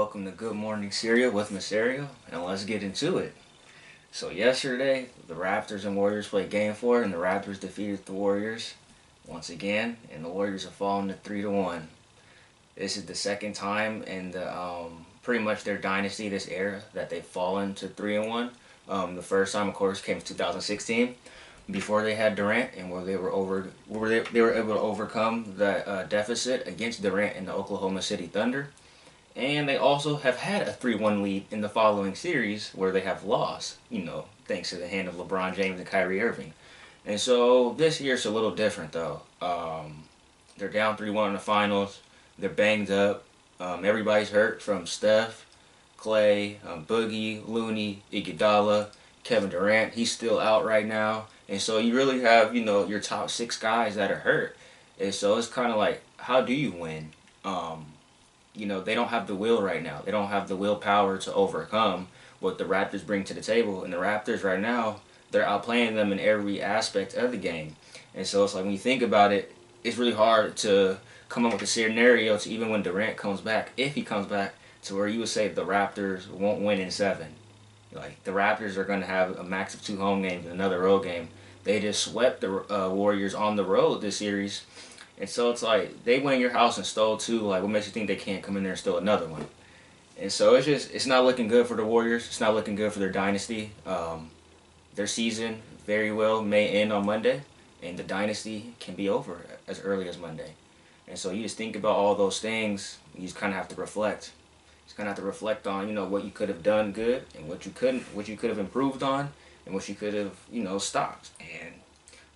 welcome to Good Morning Cereal with Macerio, and let's get into it. So yesterday, the Raptors and Warriors played Game 4, and the Raptors defeated the Warriors once again, and the Warriors have fallen to 3-1. This is the second time in the pretty much their dynasty, this era, that they've fallen to 3-1. The first time, of course, came in 2016, before they had Durant, and where they were able to overcome the deficit against Durant and the Oklahoma City Thunder. And they also have had a 3-1 lead in the following series where they have lost, thanks to the hand of LeBron James and Kyrie Irving. And so this year's a little different, though. They're down 3-1 in the finals. They're banged up. Everybody's hurt, from Steph, Clay, Boogie, Looney, Iguodala, Kevin Durant. He's still out right now. And so you really have, your top 6 guys that are hurt. And so it's kind of like, how do you win? They don't have the will right now. They don't have the willpower to overcome what the Raptors bring to the table. And the Raptors right now, they're outplaying them in every aspect of the game. And so it's like, when you think about it, it's really hard to come up with a scenario to, even when Durant comes back, if he comes back, to where you would say the Raptors won't win in 7. Like, the Raptors are going to have a max of 2 home games and another road game. They just swept the Warriors on the road this series. And so it's like, they went in your house and stole 2. Like, what makes you think they can't come in there and steal another one? And so it's not looking good for the Warriors. It's not looking good for their dynasty. Their season very well may end on Monday, and the dynasty can be over as early as Monday. And so you just think about all those things. You just kind of have to reflect. You just kind of have to reflect on, what you could have done good and what you couldn't, what you could have improved on, and what you could have, stopped. And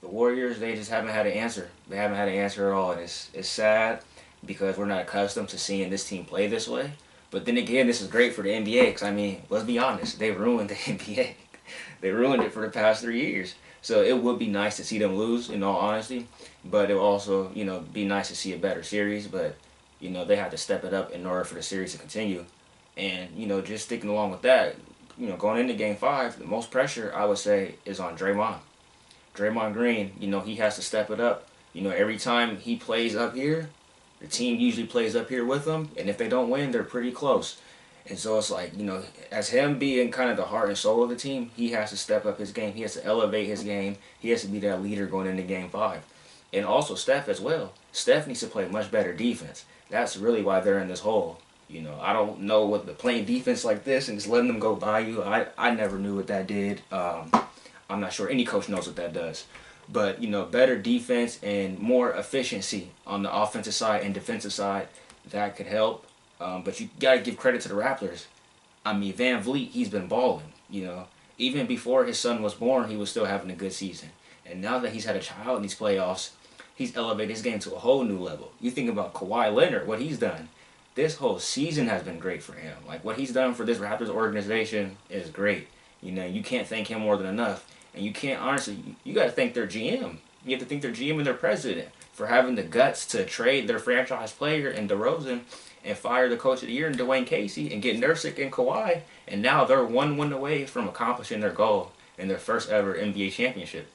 the Warriors, they just haven't had an answer. They haven't had an answer at all, and it's sad because we're not accustomed to seeing this team play this way. But then again, this is great for the NBA because, let's be honest, they ruined the NBA. They ruined it for the past 3 years. So it would be nice to see them lose, in all honesty. But it would also, be nice to see a better series. But, they have to step it up in order for the series to continue. And, just sticking along with that, going into Game 5, the most pressure, I would say, is on Draymond. Draymond Green, he has to step it up. Every time he plays up here, the team usually plays up here with him. And if they don't win, they're pretty close. And so it's like, as him being kind of the heart and soul of the team, he has to step up his game. He has to elevate his game. He has to be that leader going into Game 5. And also Steph as well. Steph needs to play much better defense. That's really why they're in this hole. I don't know what the playing defense like this and just letting them go by you. I never knew what that did. I'm not sure any coach knows what that does. But, better defense and more efficiency on the offensive side and defensive side, that could help. But you got to give credit to the Raptors. Van Vliet, he's been balling. Even before his son was born, he was still having a good season. And now that he's had a child in these playoffs, he's elevated his game to a whole new level. You think about Kawhi Leonard, what he's done. This whole season has been great for him. Like, what he's done for this Raptors organization is great. You can't thank him more than enough. And you can't, honestly, you got to thank their GM. You have to thank their GM and their president for having the guts to trade their franchise player in DeRozan and fire the coach of the year in Dwayne Casey and get Nurkic and Kawhi. And now they're 1 win away from accomplishing their goal in their first ever NBA championship.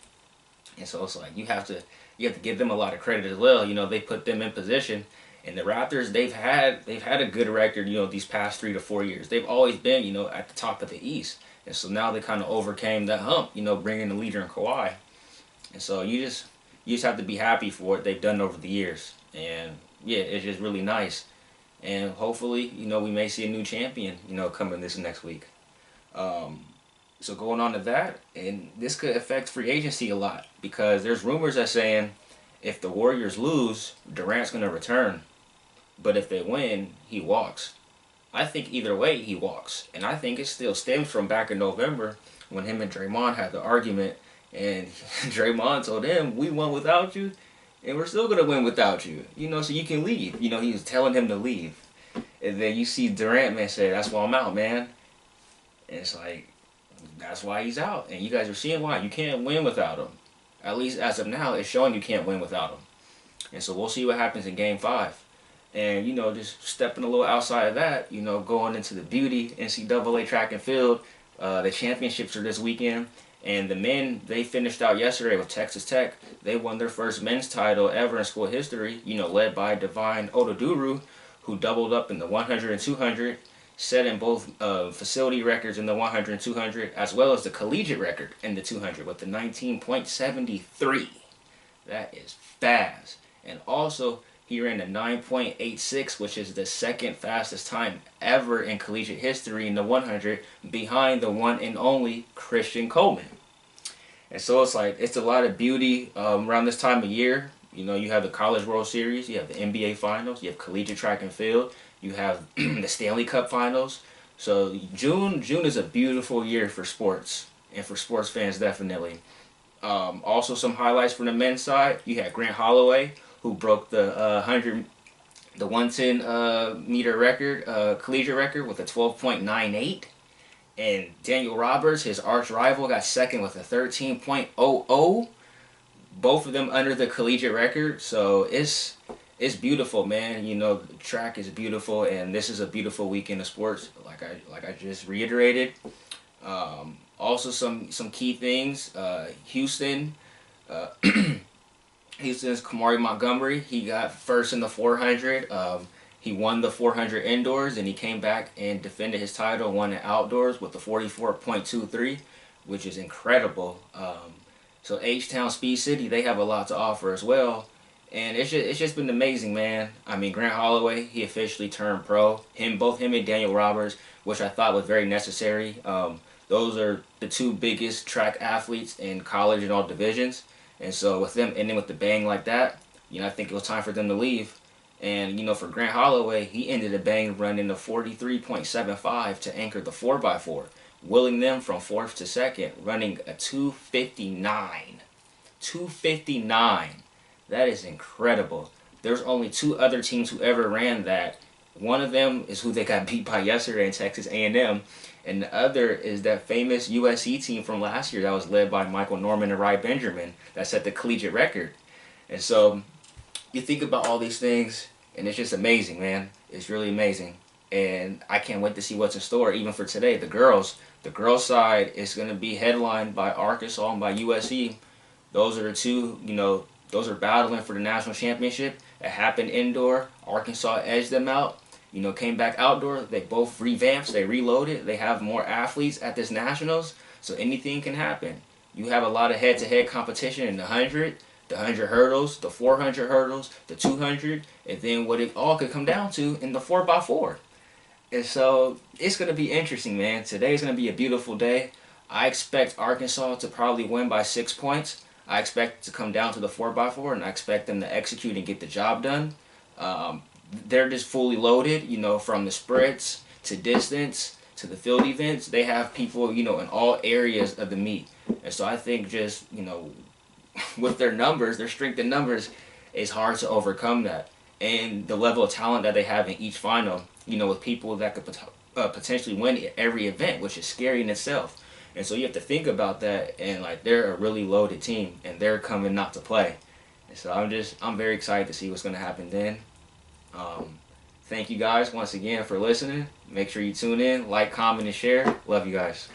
And so it's like, you have to give them a lot of credit as well. They put them in position. And the Raptors, they've had a good record, these past 3 to 4 years. They've always been, at the top of the East. And so now they kind of overcame that hump, bringing the leader in Kawhi. And so you just have to be happy for what they've done over the years. And yeah, it's just really nice. And hopefully, we may see a new champion, coming this next week. So going on to that, and this could affect free agency a lot, because there's rumors that saying if the Warriors lose, Durant's going to return. But if they win, he walks. I think either way he walks. And I think it still stems from back in November when him and Draymond had the argument. And Draymond told him, we won without you, and we're still going to win without you. So you can leave. He was telling him to leave. And then you see Durant, man, say, that's why I'm out, man. And it's like, that's why he's out. And you guys are seeing why. You can't win without him. At least as of now, it's showing you can't win without him. And so we'll see what happens in Game 5. And, just stepping a little outside of that, going into the beauty NCAA track and field. The championships are this weekend. And the men, they finished out yesterday with Texas Tech. They won their first men's title ever in school history, led by Divine Oduduru, who doubled up in the 100 and 200. setting both facility records in the 100 and 200, as well as the collegiate record in the 200 with the 19.73. That is fast. And also, he ran a 9.86, which is the second fastest time ever in collegiate history in the 100, behind the one and only Christian Coleman. And so it's like, it's a lot of beauty around this time of year. You know, you have the College World Series, you have the NBA Finals, you have collegiate track and field, you have the Stanley Cup Finals. So June is a beautiful year for sports, and for sports fans definitely. Also, some highlights from the men's side. You had Grant Holloway, who broke the 110 meter record, collegiate record, with a 12.98. And Daniel Roberts, his arch rival, got second with a 13.00. Both of them under the collegiate record. So it's beautiful, man. You know, track is beautiful, and this is a beautiful weekend of sports. Like I just reiterated. Also, some key things. Houston, Houston's Kamari Montgomery. He got first in the 400. He won the 400 indoors, and he came back and defended his title, won it outdoors with the 44.23, which is incredible. So H-Town Speed City, they have a lot to offer as well. And it's just been amazing, man. I mean, Grant Holloway, he officially turned pro. Both him and Daniel Roberts, which I thought was very necessary. Those are the two biggest track athletes in college in all divisions. And so with them ending with the bang like that, you know, I think it was time for them to leave. And, you know, for Grant Holloway, he ended a bang run in the 43.75 to anchor the 4x4, willing them from 4th to 2nd, running a 259. 259. That is incredible. There's only two other teams who ever ran that. One of them is who they got beat by yesterday in Texas A&M, and the other is that famous USC team from last year that was led by Michael Norman and Ry Benjamin that set the collegiate record. And so you think about all these things, and it's just amazing, man. It's really amazing. And I can't wait to see what's in store, even for today. The girls side is going to be headlined by Arkansas and by USC. Those are the two, you know, those are battling for the national championship. It happened indoor. Arkansas edged them out. You know, came back outdoor. They both revamped. They reloaded. They have more athletes at this nationals, so anything can happen. You have a lot of head-to-head competition in the 100 hurdles, the 400 hurdles, the 200, and then what it all could come down to in the 4x4. And so it's going to be interesting, man. Today's going to be a beautiful day. I expect Arkansas to probably win by 6 points. I expect it to come down to the 4x4, and I expect them to execute and get the job done. They're just fully loaded, you know, from the sprints to distance to the field events. They have people, you know, in all areas of the meet. And so I think just, you know, with their numbers, their strength in numbers, it's hard to overcome that. And the level of talent that they have in each final, you know, with people that could potentially win every event, which is scary in itself. And so you have to think about that, and like, they're a really loaded team, and they're coming not to play. And so I'm very excited to see what's going to happen then. Thank you guys once again for listening. Make sure you tune in, like, comment, and share. Love you guys.